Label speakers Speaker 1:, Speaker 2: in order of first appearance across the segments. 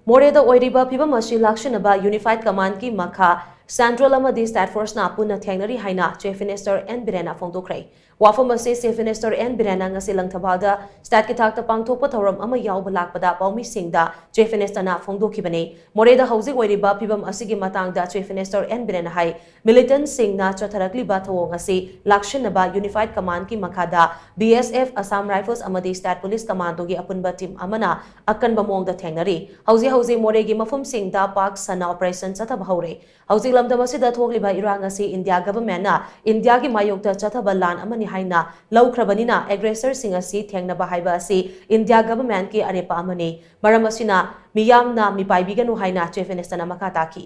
Speaker 1: Moreh Da Oiriba PHIVAM Asi Laksinnaba Unified Command ki Makha Central AMADI State Force na Punna Thengnari HAINA Chief Minister N BIREN PHONGDOKKHRE Wafam asi Chief Minister N BIREN ngasi langthabada State ki thakta pangthokpa thoram ama yawba lakpada paumi singda Chief Minister na phongdokhibani Moreh Da hauzik oiriba PHIVAM asigi matangda Chief Minister N BIREN hai militant sing na chatharakliba thawong asi Laksinnaba Unified Command ki Makhada BSF Assam Rifles amadi State Police Commando gi apunba team amana akanba mongda thengnari hauzi Moreh gi mafum singda pak sana operation chathab haure hauzi lamdam asida thokliba irang asi India government na India gi mayokta chathaba lan amani haina laukhrabanina aggressor sing asi thengnaba haiba asi India government ki arepa amani maram asina miyamna mipaibiganu haina Chief Minister na Makha taki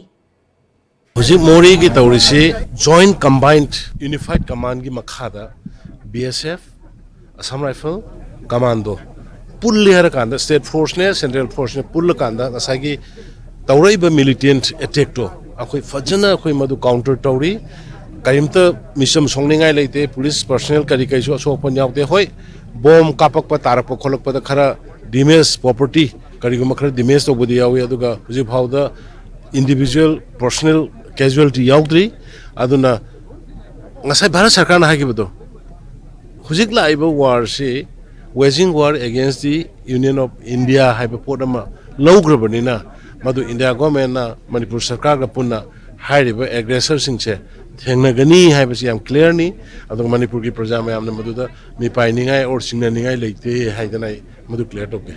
Speaker 2: Hujik Moreh ki tawrisi joint combined unified command ki Makhada BSF Assam Rifle Commando pull har kanda state force ne central force ne pull kanda asagi tawraiba militant attack to akoi fajana akoi madu counter tawri kaimta misam songningai leite police personnel kari kai so sopon yaute hoi bomb kapak pa tarak pa kholak pa khara damage property kari guma khara damage to budi yawi aduga huji phauda individual personal casualty yaudri aduna ngasai bharat sarkar na hagibodo hujik laiba war se waging war against the Union of India haiba podama lograbani madu India government na Manipur sarkar ga punna hairiba aggressor singche thengnagani haibasi yam clear ni adu Manipur ki praja mayam na madu da mi pai ningai or singna ningai leite haidanai madu clear toke